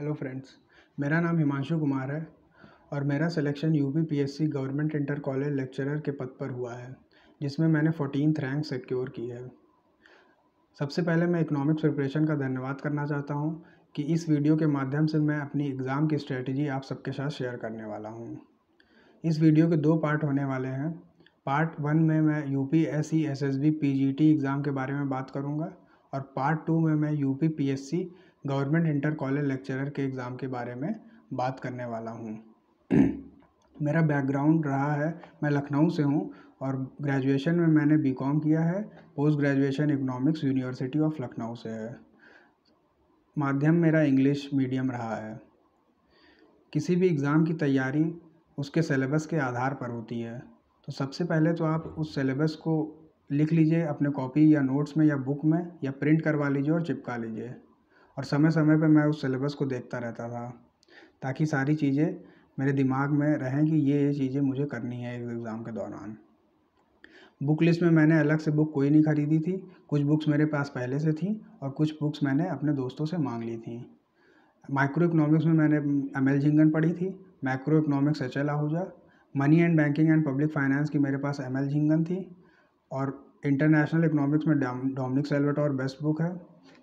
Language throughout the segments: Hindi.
हेलो फ्रेंड्स, मेरा नाम हिमांशु कुमार है और मेरा selection UP PSC government inter college lecturer के पद पर हुआ है, जिसमें मैंने 14th रैंक सिक्योर की है। सबसे पहले मैं इकोनॉमिक्स प्रिपरेशन का धन्यवाद करना चाहता हूं कि इस वीडियो के माध्यम से मैं अपनी एग्ज़ाम की स्ट्रेटजी आप सबके साथ शेयर करने वाला हूं। इस वीडियो के 2 पार्ट होने वाले हैं। पार्ट 1 में मैं यूपीएससी एसएसबी पीजीटी एग्ज़ाम के बारे में बात करूंगा और पार्ट 2 में मैं UP PSC government inter college lecturer के एग्ज़ाम के बारे में बात करने वाला हूँ। मेरा बैकग्राउंड रहा है, मैं लखनऊ से हूँ और ग्रेजुएशन में मैंने बीकॉम किया है। Post graduation economics university of Lucknow से है। माध्यम मेरा इंग्लिश मीडियम रहा है। किसी भी एग्ज़ाम की तैयारी उसके सिलेबस के आधार पर होती है। तो सबसे पहले तो आप उस सिलेबस को लिख लीजिए अपने कॉपी या नोट्स में या बुक में, या प्रिंट करवा लीजिए और चिपका लीजिए। और समय समय पे मैं उस सिलेबस को देखता रहता था ताकि सारी चीज़ें मेरे दिमाग में रहें कि ये चीज़ें मुझे करनी है इस एग्ज़ाम के दौरान। बुक लिस्ट में मैंने अलग से बुक कोई नहीं ख़रीदी थी। कुछ बुक्स मेरे पास पहले से थी और कुछ बुक्स मैंने अपने दोस्तों से मांग ली थी। माइक्रो इकोनॉमिक्स में मैंने एम एल झिंगन पढ़ी थी, macro economics H L Ahuja, money and banking and public finance की मेरे पास एम एल झिंगन थी और इंटरनेशनल इकोनॉमिक्स में डोमिनिक सैल्वाटोर बेस्ट बुक है।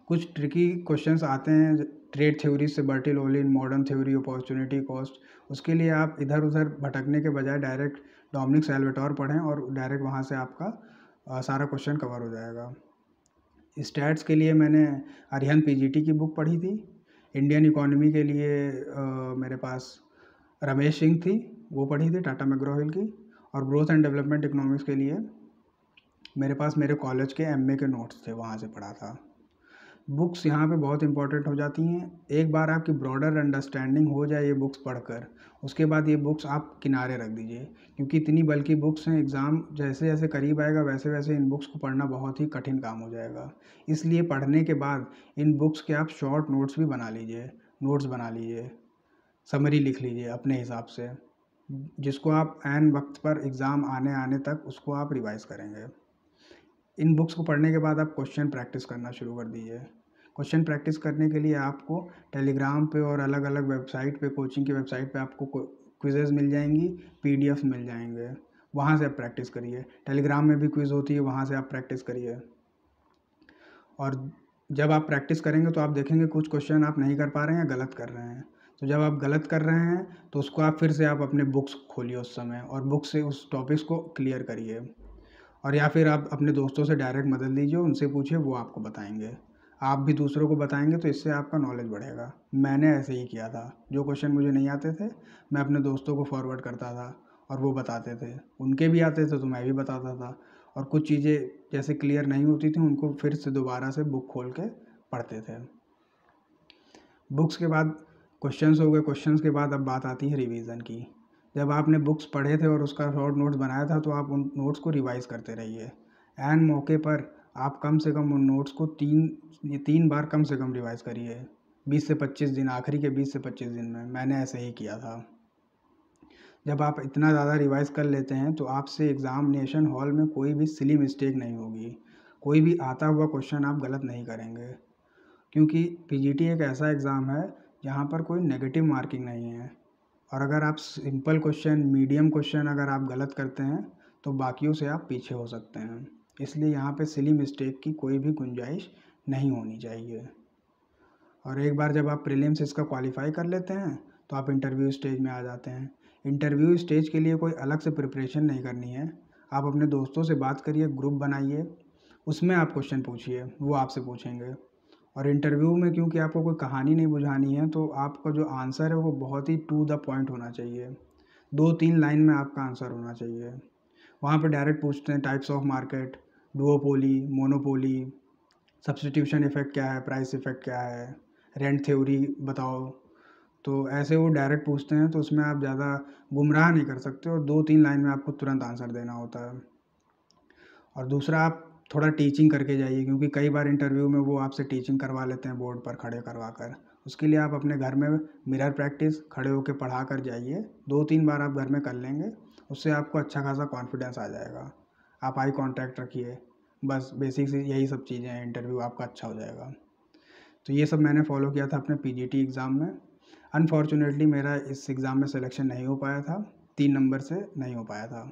कुछ ट्रिकी क्वेश्चंस आते हैं ट्रेड थ्योरी से बर्टिलोलिन, मॉडर्न थ्योरी, अपॉर्चुनिटी कॉस्ट, उसके लिए आप इधर उधर भटकने के बजाय डायरेक्ट डोमिनिक सैल्वाटोर पढ़ें और डायरेक्ट वहाँ से आपका सारा क्वेश्चन कवर हो जाएगा। स्टैट्स के लिए मैंने अरिहंत पीजीटी की बुक पढ़ी थी। इंडियन इकोनॉमी के लिए मेरे पास रमेश सिंह थी, वो पढ़ी थी, टाटा मैग्रो-हिल की। और ग्रोथ एंड डेवलपमेंट इकोनॉमिक्स के लिए मेरे पास मेरे कॉलेज के एमए के नोट्स थे, वहाँ से पढ़ा था। बुक्स यहाँ पे बहुत इंपॉर्टेंट हो जाती हैं। एक बार आपकी ब्रॉडर अंडरस्टैंडिंग हो जाए ये बुक्स पढ़कर, उसके बाद ये बुक्स आप किनारे रख दीजिए, क्योंकि इतनी बल्कि बुक्स हैं, एग्ज़ाम जैसे जैसे करीब आएगा वैसे वैसे इन बुक्स को पढ़ना बहुत ही कठिन काम हो जाएगा। इसलिए पढ़ने के बाद इन बुक्स के आप शॉर्ट नोट्स भी बना लीजिए, नोट्स बना लीजिए, समरी लिख लीजिए अपने हिसाब से, जिसको आप ऐन वक्त पर एग्ज़ाम आने आने तक उसको आप रिवाइज़ करेंगे। इन बुक्स को पढ़ने के बाद आप क्वेश्चन प्रैक्टिस करना शुरू कर दीजिए। क्वेश्चन प्रैक्टिस करने के लिए आपको टेलीग्राम पे और अलग अलग वेबसाइट पे, कोचिंग की वेबसाइट पे आपको क्विज़ेज़ मिल जाएंगी, पीडीएफ मिल जाएंगे, वहाँ से आप प्रैक्टिस करिए। टेलीग्राम में भी क्विज़ होती है, वहाँ से आप प्रैक्टिस करिए। और जब आप प्रैक्टिस करेंगे तो आप देखेंगे कुछ क्वेश्चन आप नहीं कर पा रहे हैं या गलत कर रहे हैं। तो जब आप गलत कर रहे हैं तो उसको आप फिर से आप अपने बुक्स खोलिए उस समय और बुक से उस टॉपिक्स को क्लियर करिए। और या फिर आप अपने दोस्तों से डायरेक्ट मदद लीजिए, उनसे पूछिए, वो आपको बताएंगे। आप भी दूसरों को बताएंगे तो इससे आपका नॉलेज बढ़ेगा। मैंने ऐसे ही किया था, जो क्वेश्चन मुझे नहीं आते थे मैं अपने दोस्तों को फॉरवर्ड करता था और वो बताते थे, उनके भी आते थे तो मैं भी बताता था। और कुछ चीज़ें जैसे क्लियर नहीं होती थी उनको फिर से दोबारा से बुक खोल के पढ़ते थे। बुक्स के बाद क्वेश्चंस हो गए, क्वेश्चंस के बाद अब बात आती है रिवीजन की। जब आपने बुक्स पढ़े थे और उसका शॉर्ट नोट्स बनाया था तो आप उन नोट्स को रिवाइज़ करते रहिए। ऐन मौके पर आप कम से कम उन नोट्स को 3 बार कम से कम रिवाइज़ करिए। 20 से 25 दिन, आखिरी के 20 से 25 दिन में मैंने ऐसे ही किया था। जब आप इतना ज़्यादा रिवाइज़ कर लेते हैं तो आपसे एग्ज़ामिनेशन हॉल में कोई भी सिली मिस्टेक नहीं होगी, कोई भी आता हुआ क्वेश्चन आप गलत नहीं करेंगे। क्योंकि पीजीटी एक ऐसा एग्ज़ाम है जहाँ पर कोई नेगेटिव मार्किंग नहीं है। और अगर आप सिंपल क्वेश्चन, मीडियम क्वेश्चन अगर आप गलत करते हैं तो बाकियों से आप पीछे हो सकते हैं। इसलिए यहाँ पे सिली मिस्टेक की कोई भी गुंजाइश नहीं होनी चाहिए। और एक बार जब आप प्रीलिम्स इसका क्वालिफाई कर लेते हैं तो आप इंटरव्यू स्टेज में आ जाते हैं। इंटरव्यू स्टेज के लिए कोई अलग से प्रिपरेशन नहीं करनी है। आप अपने दोस्तों से बात करिए, ग्रुप बनाइए, उसमें आप क्वेश्चन पूछिए, वो आपसे पूछेंगे। और इंटरव्यू में क्योंकि आपको कोई कहानी नहीं बुझानी है तो आपका जो आंसर है वो बहुत ही टू द पॉइंट होना चाहिए। 2-3 लाइन में आपका आंसर होना चाहिए। वहाँ पे डायरेक्ट पूछते हैं types of market, duopoly, monopoly, substitution effect क्या है, प्राइस इफ़ेक्ट क्या है, रेंट थ्योरी बताओ। तो ऐसे वो डायरेक्ट पूछते हैं तो उसमें आप ज़्यादा गुमराह नहीं कर सकते और 2-3 लाइन में आपको तुरंत आंसर देना होता है। और दूसरा, आप थोड़ा टीचिंग करके जाइए, क्योंकि कई बार इंटरव्यू में वो आपसे टीचिंग करवा लेते हैं बोर्ड पर खड़े करवा कर। उसके लिए आप अपने घर में मिरर प्रैक्टिस खड़े होकर पढ़ा कर जाइए। 2-3 बार आप घर में कर लेंगे, उससे आपको अच्छा खासा कॉन्फिडेंस आ जाएगा। आप आई कांटेक्ट रखिए, बस बेसिक से यही सब चीज़ें हैं, इंटरव्यू आपका अच्छा हो जाएगा। तो ये सब मैंने फॉलो किया था अपने पीजीटी एग्ज़ाम में। अनफॉर्चुनेटली मेरा इस एग्ज़ाम में सिलेक्शन नहीं हो पाया था, 3 नंबर से नहीं हो पाया था।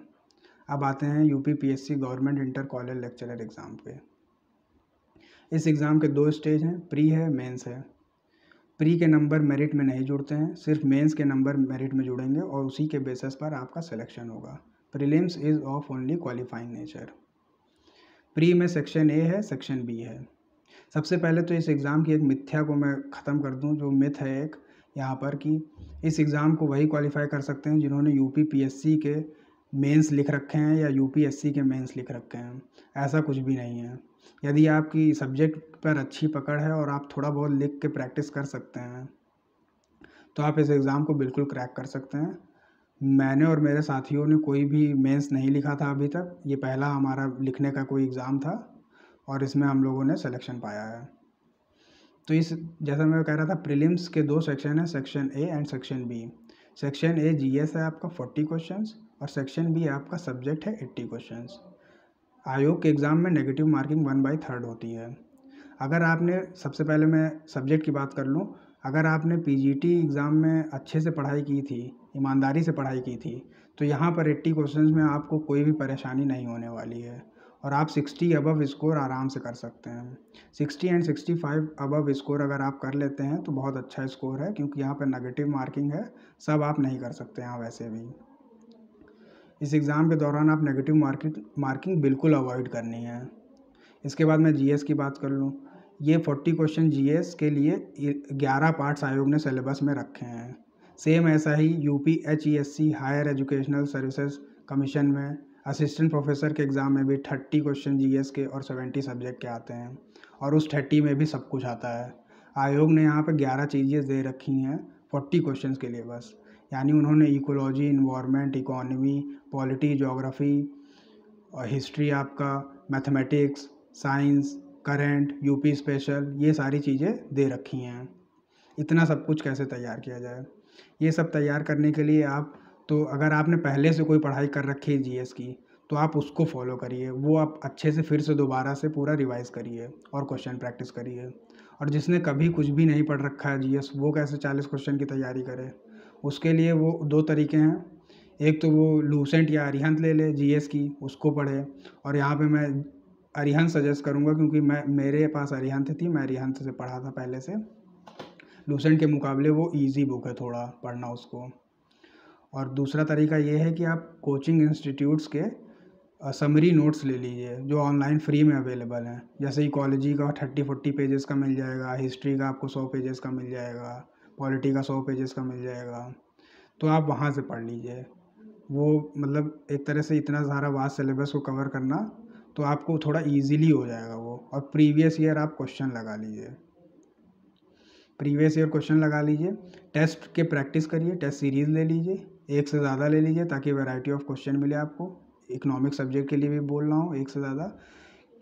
अब आते हैं UPPSC government inter college lecturer exam पे। इस एग्ज़ाम के 2 स्टेज हैं, प्री है, मेंस है। प्री के नंबर मेरिट में नहीं जुड़ते हैं, सिर्फ मेंस के नंबर मेरिट में जुड़ेंगे और उसी के बेसिस पर आपका सिलेक्शन होगा। Prelims is of only qualifying nature. Pre में सेक्शन ए है, सेक्शन बी है। सबसे पहले तो इस एग्ज़ाम की एक मिथ्या को मैं ख़त्म कर दूं, जो मिथ है एक यहाँ पर कि इस एग्ज़ाम को वही क्वालिफाई कर सकते हैं जिन्होंने यूपीपीएससी के मेंस लिख रखे हैं या यूपीएससी के मेंस लिख रखे हैं। ऐसा कुछ भी नहीं है। यदि आपकी सब्जेक्ट पर अच्छी पकड़ है और आप थोड़ा बहुत लिख के प्रैक्टिस कर सकते हैं तो आप इस एग्ज़ाम को बिल्कुल क्रैक कर सकते हैं। मैंने और मेरे साथियों ने कोई भी मेंस नहीं लिखा था अभी तक। ये पहला हमारा लिखने का कोई एग्ज़ाम था और इसमें हम लोगों ने सिलेक्शन पाया है। तो इस जैसा मैं कह रहा था, प्रीलिम्स के 2 सेक्शन हैं, section A and section B. Section A GS है आपका 40 क्वेश्चंस और सेक्शन बी आपका सब्जेक्ट है 80 क्वेश्चंस। आयोग के एग्ज़ाम में नेगेटिव मार्किंग 1/3 होती है। अगर आपने, सबसे पहले मैं सब्जेक्ट की बात कर लूँ, अगर आपने पीजीटी एग्ज़ाम में अच्छे से पढ़ाई की थी, ईमानदारी से पढ़ाई की थी, तो यहाँ पर 80 क्वेश्चंस में आपको कोई भी परेशानी नहीं होने वाली है और आप 60 अबव स्कोर आराम से कर सकते हैं। 60 एंड 65 अबव स्कोर अगर आप कर लेते हैं तो बहुत अच्छा स्कोर है, क्योंकि यहाँ पर नेगेटिव मार्किंग है, सब आप नहीं कर सकते यहाँ वैसे भी। इस एग्ज़ाम के दौरान आप नेगेटिव मार्किंग बिल्कुल अवॉइड करनी है। इसके बाद मैं जीएस की बात कर लूँ, ये 40 क्वेश्चन जीएस के लिए 11 पार्ट्स आयोग ने सिलेबस में रखे हैं। सेम ऐसा ही यूपीएचईएससी हायर एजुकेशनल सर्विसेज कमीशन में असिस्टेंट प्रोफेसर के एग्ज़ाम में भी 30 क्वेश्चन जीएस के और 70 सब्जेक्ट के आते हैं और उस 30 में भी सब कुछ आता है। आयोग ने यहाँ पर 11 चीज़ें दे रखी हैं 40 क्वेश्चन के लिए बस। यानी उन्होंने ecology, environment, economy, polity, geography और हिस्ट्री, आपका mathematics, science, current, UP special, ये सारी चीज़ें दे रखी हैं। इतना सब कुछ कैसे तैयार किया जाए, ये सब तैयार करने के लिए आप, तो अगर आपने पहले से कोई पढ़ाई कर रखी है जीएस की तो आप उसको फॉलो करिए, वो आप अच्छे से फिर से दोबारा से पूरा रिवाइज़ करिए और क्वेश्चन प्रैक्टिस करिए। और जिसने कभी कुछ भी नहीं पढ़ रखा है जीएस, वो कैसे 40 क्वेश्चन की तैयारी करे, उसके लिए वो 2 तरीके हैं। एक तो वो लूसेंट या अरिहंत ले ले जीएस की, उसको पढ़े। और यहाँ पे मैं अरिहंत सजेस्ट करूँगा क्योंकि मेरे पास अरिहंत थी, मैं अरिहंत से पढ़ा था पहले से। लूसेंट के मुकाबले वो इजी बुक है थोड़ा पढ़ना उसको। और दूसरा तरीका ये है कि आप कोचिंग इंस्टीट्यूट्स के समरी नोट्स ले लीजिए जो ऑनलाइन फ्री में अवेलेबल हैं। जैसे इकोलॉजी का 30-40 पेजेस का मिल जाएगा, हिस्ट्री का आपको 100 पेजेस का मिल जाएगा, पॉलिटी का 100 पेजेस का मिल जाएगा, तो आप वहाँ से पढ़ लीजिए। वो मतलब एक तरह से इतना सारा वास्ट सिलेबस को कवर करना तो आपको थोड़ा इजीली हो जाएगा वो। और प्रीवियस ईयर आप क्वेश्चन लगा लीजिए, प्रीवियस ईयर क्वेश्चन लगा लीजिए। टेस्ट के प्रैक्टिस करिए, टेस्ट सीरीज़ ले लीजिए, एक से ज़्यादा ले लीजिए ताकि वैरायटी ऑफ क्वेश्चन मिले आपको। इकोनॉमिक सब्जेक्ट के लिए भी बोल रहा हूँ एक से ज़्यादा,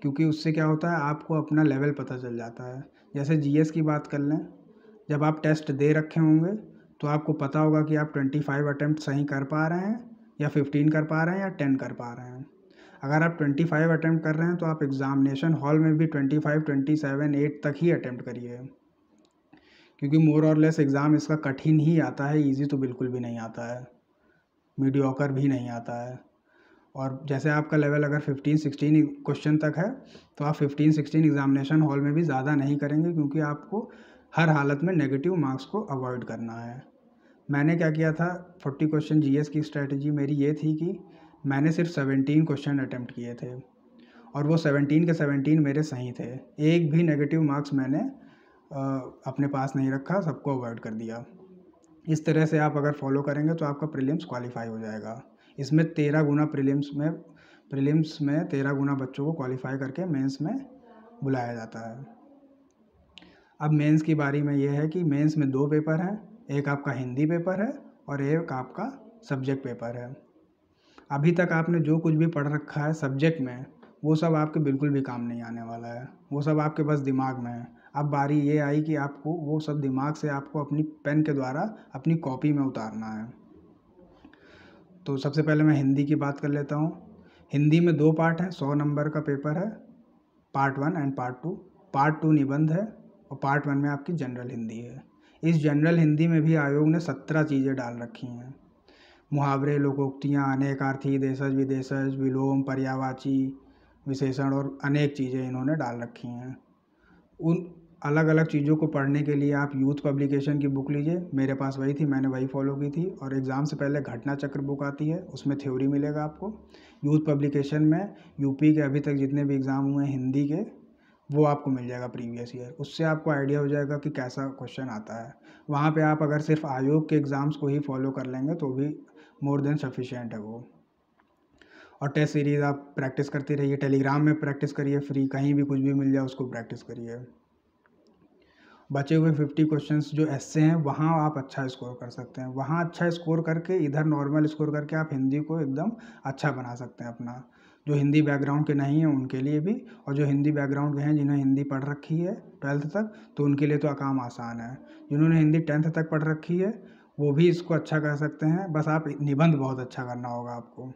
क्योंकि उससे क्या होता है आपको अपना लेवल पता चल जाता है। जैसे जीएस की बात कर लें, जब आप टेस्ट दे रखे होंगे तो आपको पता होगा कि आप 25 अटैम्प्ट सही कर पा रहे हैं या 15 कर पा रहे हैं या 10 कर पा रहे हैं। अगर आप 25 अटैम्प्ट कर रहे हैं तो आप एग्ज़ामिनेशन हॉल में भी 25, 27, 8 तक ही अटैम्प्ट करिए, क्योंकि मोर और लेस एग्ज़ाम इसका कठिन ही आता है, इजी तो बिल्कुल भी नहीं आता है, मीडियोकर भी नहीं आता है। और जैसे आपका लेवल अगर 15-16 क्वेश्चन तक है तो आप 15-16 एग्ज़ामिनेशन हॉल में भी ज़्यादा नहीं करेंगे, क्योंकि आपको हर हालत में नेगेटिव मार्क्स को अवॉइड करना है। मैंने क्या किया था, 40 क्वेश्चन जीएस की स्ट्रेटजी मेरी ये थी कि मैंने सिर्फ 17 क्वेश्चन अटैम्प्ट किए थे और वो 17 के 17 मेरे सही थे। एक भी नेगेटिव मार्क्स मैंने अपने पास नहीं रखा, सबको अवॉइड कर दिया। इस तरह से आप अगर फॉलो करेंगे तो आपका प्रीलिम्स क्वालिफाई हो जाएगा। इसमें 13 गुना प्रीलिम्स में 13 गुना बच्चों को क्वालिफाई करके मेंस में बुलाया जाता है। अब मेंस की बारी में ये है कि मेंस में 2 पेपर हैं, एक आपका हिंदी पेपर है और एक आपका सब्जेक्ट पेपर है। अभी तक आपने जो कुछ भी पढ़ रखा है सब्जेक्ट में, वो सब आपके बिल्कुल भी काम नहीं आने वाला है, वो सब आपके बस दिमाग में है। अब बारी ये आई कि आपको वो सब दिमाग से आपको अपनी पेन के द्वारा अपनी कॉपी में उतारना है। तो सबसे पहले मैं हिंदी की बात कर लेता हूँ। हिंदी में 2 पार्ट हैं, 100 नंबर का पेपर है, पार्ट 1 एंड पार्ट 2। पार्ट 2 निबंध है और पार्ट 1 में आपकी जनरल हिंदी है। इस जनरल हिंदी में भी आयोग ने 17 चीज़ें डाल रखी हैं। मुहावरे, लोकोक्तियाँ, अनेकार्थी, देशज विदेशज, विलोम, पर्यायवाची, विशेषण और अनेक चीज़ें इन्होंने डाल रखी हैं। उन अलग अलग चीज़ों को पढ़ने के लिए आप यूथ पब्लिकेशन की बुक लीजिए। मेरे पास वही थी, मैंने वही फॉलो की थी। और एग्ज़ाम से पहले घटना चक्र बुक आती है, उसमें थ्योरी मिलेगा आपको। यूथ पब्लिकेशन में यूपी के अभी तक जितने भी एग्ज़ाम हुए हैं हिंदी के, वो आपको मिल जाएगा प्रीवियस ईयर। उससे आपको आइडिया हो जाएगा कि कैसा क्वेश्चन आता है। वहाँ पे आप अगर सिर्फ आयोग के एग्ज़ाम्स को ही फॉलो कर लेंगे तो भी मोर देन सफिशिएंट है वो। और टेस्ट सीरीज़ आप प्रैक्टिस करते रहिए। टेलीग्राम में प्रैक्टिस करिए फ्री, कहीं भी कुछ भी मिल जाए उसको प्रैक्टिस करिए। बचे हुए 50 क्वेश्चंस जो ऐसे हैं वहाँ आप अच्छा स्कोर कर सकते हैं। वहाँ अच्छा स्कोर करके इधर नॉर्मल स्कोर करके आप हिंदी को एकदम अच्छा बना सकते हैं अपना। जो हिंदी बैकग्राउंड के नहीं हैं उनके लिए भी, और जो हिंदी बैकग्राउंड के हैं जिन्हें हिंदी पढ़ रखी है 12th तक, तो उनके लिए तो काम आसान है। जिन्होंने हिंदी 10th तक पढ़ रखी है वो भी इसको अच्छा कर सकते हैं। बस आप निबंध बहुत अच्छा करना होगा आपको।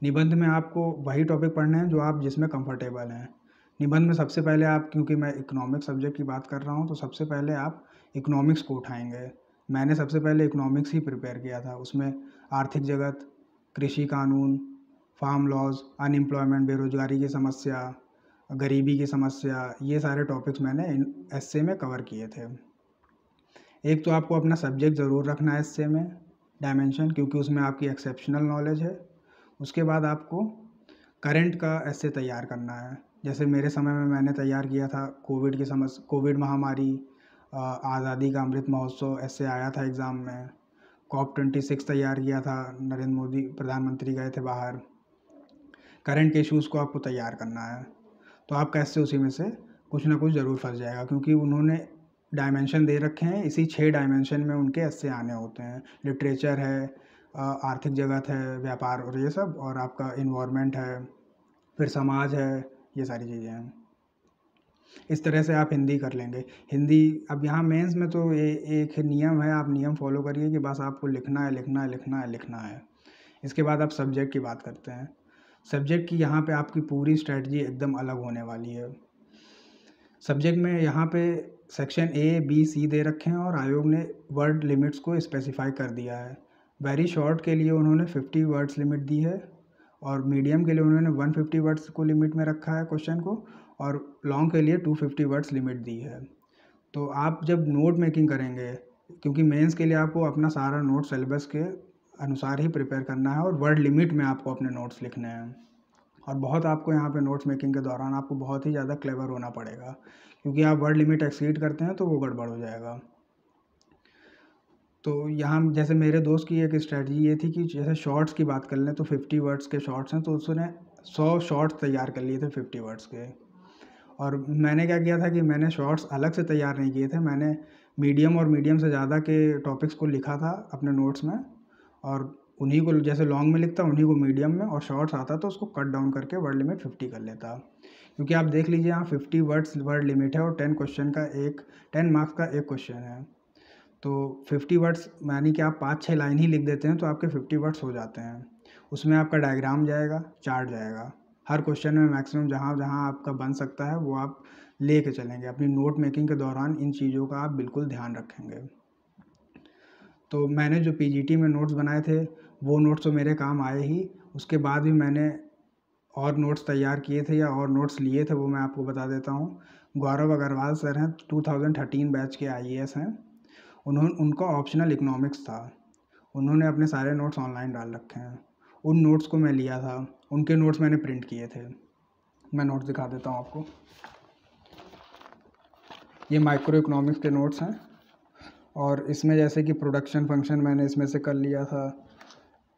निबंध में आपको वही टॉपिक पढ़ने हैं जो आप जिसमें कंफर्टेबल हैं। निबंध में सबसे पहले आप, क्योंकि मैं इकोनॉमिक्स सब्जेक्ट की बात कर रहा हूँ, तो सबसे पहले आप इकोनॉमिक्स को उठाएंगे। मैंने सबसे पहले इकोनॉमिक्स ही प्रिपेयर किया था। उसमें आर्थिक जगत, कृषि कानून, फार्म लॉज, अनएम्प्लॉयमेंट, बेरोजगारी की समस्या, गरीबी की समस्या, ये सारे टॉपिक्स मैंने एसए में कवर किए थे। एक तो आपको अपना सब्जेक्ट ज़रूर रखना है एसए में, डायमेंशन, क्योंकि उसमें आपकी एक्सेप्शनल नॉलेज है। उसके बाद आपको करंट का एसे तैयार करना है। जैसे मेरे समय में मैंने तैयार किया था कोविड महामारी, आज़ादी का अमृत महोत्सव ऐसे आया था एग्ज़ाम में। COP26 तैयार किया था, नरेंद्र मोदी प्रधानमंत्री गए थे बाहर। करंट के इश्यूज़ को आपको तैयार करना है, तो आपका एसे उसी में से कुछ ना कुछ ज़रूर फंस जाएगा, क्योंकि उन्होंने डायमेंशन दे रखे हैं। इसी 6 डायमेंशन में उनके एसे आने होते हैं। लिटरेचर है, आर्थिक जगत है, व्यापार और ये सब, और आपका इन्वायरमेंट है, फिर समाज है, ये सारी चीज़ें हैं। इस तरह से आप हिंदी कर लेंगे। हिंदी अब यहाँ मेंस में तो एक नियम है, आप नियम फॉलो करिए कि बस आपको लिखना है, लिखना है, लिखना है, लिखना है। इसके बाद आप सब्जेक्ट की बात करते हैं। सब्जेक्ट की यहाँ पे आपकी पूरी स्ट्रेटजी एकदम अलग होने वाली है। सब्जेक्ट में यहाँ पे सेक्शन A, B, C दे रखे हैं, और आयोग ने वर्ड लिमिट्स को स्पेसिफाई कर दिया है। वेरी शॉर्ट के लिए उन्होंने 50 वर्ड्स लिमिट दी है, और मीडियम के लिए उन्होंने 150 वर्ड्स को लिमिट में रखा है क्वेश्चन को, और लॉन्ग के लिए 250 वर्ड्स लिमिट दी है। तो आप जब नोट मेकिंग करेंगे, क्योंकि मेंस के लिए आपको अपना सारा नोट सिलेबस के अनुसार ही प्रिपेयर करना है, और वर्ड लिमिट में आपको अपने नोट्स लिखने हैं। और बहुत आपको यहाँ पे नोट्स मेकिंग के दौरान आपको बहुत ही ज़्यादा क्लेवर होना पड़ेगा, क्योंकि आप वर्ड लिमिट एक्सीड करते हैं तो वो गड़बड़ हो जाएगा। तो यहाँ जैसे मेरे दोस्त की एक स्ट्रेटजी ये थी कि जैसे शॉर्ट्स की बात कर लें तो 50 वर्ड्स के शॉर्ट्स हैं, तो उसने 100 शॉर्ट्स तैयार कर लिए थे 50 वर्ड्स के। और मैंने क्या किया था कि मैंने शॉर्ट्स अलग से तैयार नहीं किए थे, मैंने मीडियम और मीडियम से ज़्यादा के टॉपिक्स को लिखा था अपने नोट्स में, और उन्हीं को जैसे लॉन्ग में लिखता उन्हीं को मीडियम में, और शॉर्ट्स आता तो उसको कट डाउन करके वर्ड लिमिट 50 कर लेता। क्योंकि आप देख लीजिए यहाँ 50 वर्ड्स वर्ड लिमिट है, और 10 मार्क्स का एक क्वेश्चन है। तो 50 वर्ड्स यानी कि आप 5-6 लाइन ही लिख देते हैं तो आपके 50 वर्ड्स हो जाते हैं। उसमें आपका डायग्राम जाएगा, चार्ट जाएगा, हर क्वेश्चन में मैक्सिमम जहाँ जहाँ आपका बन सकता है वो आप ले के चलेंगे। अपनी नोट मेकिंग के दौरान इन चीज़ों का आप बिल्कुल ध्यान रखेंगे। तो मैंने जो पीजीटी में नोट्स बनाए थे वो नोट्स तो मेरे काम आए ही। उसके बाद भी मैंने और नोट्स तैयार किए थे या और नोट्स लिए थे, वो मैं आपको बता देता हूँ। गौरव अग्रवाल सर हैं, 2013 बैच के IAS हैं। उनका ऑप्शनल इकोनॉमिक्स था। उन्होंने अपने सारे नोट्स ऑनलाइन डाल रखे हैं। उन नोट्स को मैं लिया था, उनके नोट्स मैंने प्रिंट किए थे। मैं नोट्स दिखा देता हूँ आपको। ये माइक्रो इकोनॉमिक्स के नोट्स हैं, और इसमें जैसे कि प्रोडक्शन फंक्शन मैंने इसमें से कर लिया था।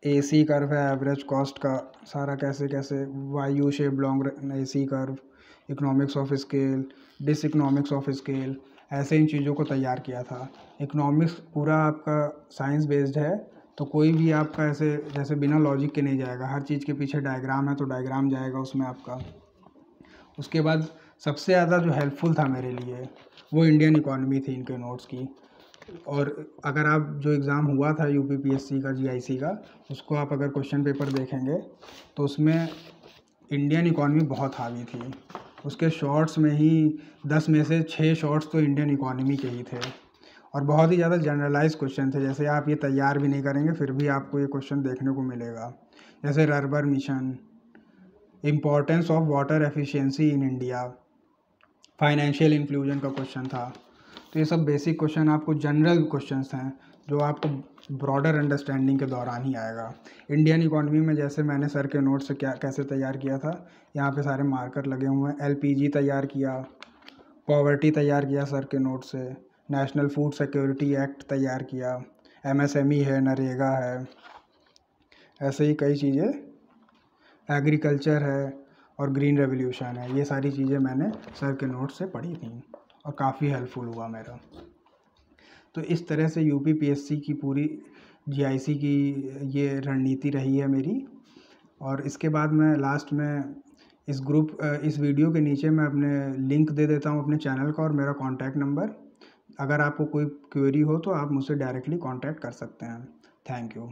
AC कर्व है, एवरेज कॉस्ट का सारा कैसे कैसे, वायू shape long AC curve, economics of scale, diseconomics of scale, ऐसे इन चीज़ों को तैयार किया था। इकोनॉमिक्स पूरा आपका साइंस बेस्ड है, तो कोई भी आपका ऐसे जैसे बिना लॉजिक के नहीं जाएगा। हर चीज़ के पीछे डायग्राम है तो डायग्राम जाएगा उसमें आपका। उसके बाद सबसे ज़्यादा जो हेल्पफुल था मेरे लिए वो इंडियन इकॉनमी थी इनके नोट्स की। और अगर आप जो एग्ज़ाम हुआ था UPPSC का, GIC का, उसको आप अगर क्वेश्चन पेपर देखेंगे तो उसमें इंडियन इकॉनमी बहुत हावी थी। उसके शॉर्ट्स में ही 10 में से 6 शॉर्ट्स तो इंडियन इकॉनमी के ही थे। और बहुत ही ज़्यादा जनरलाइज क्वेश्चन थे, जैसे आप ये तैयार भी नहीं करेंगे फिर भी आपको ये क्वेश्चन देखने को मिलेगा। जैसे rurban mission, importance of water efficiency in India, financial inclusion का क्वेश्चन था। तो ये सब बेसिक क्वेश्चन आपको जनरल क्वेश्चंस हैं जो आपको ब्रॉडर अंडरस्टैंडिंग के दौरान ही आएगा। इंडियन इकोनॉमी में जैसे मैंने सर के नोट से कैसे तैयार किया था, यहाँ पे सारे मार्कर लगे हुए हैं। एलपीजी तैयार किया, पॉवर्टी तैयार किया सर के नोट से, नेशनल फूड सिक्योरिटी एक्ट तैयार किया, एमएसएमई है, नरेगा है, ऐसे ही कई चीज़ें, एग्रीकल्चर है और ग्रीन रेवोल्यूशन है। ये सारी चीज़ें मैंने सर के नोट से पढ़ी थी और काफ़ी हेल्पफुल हुआ मेरा। तो इस तरह से यूपीपीएससी की पूरी जीआईसी की ये रणनीति रही है मेरी। और इसके बाद मैं लास्ट में इस वीडियो के नीचे मैं अपने लिंक दे देता हूँ अपने चैनल का और मेरा कॉन्टैक्ट नंबर। अगर आपको कोई क्वेरी हो तो आप मुझसे डायरेक्टली कॉन्टैक्ट कर सकते हैं। Thank you.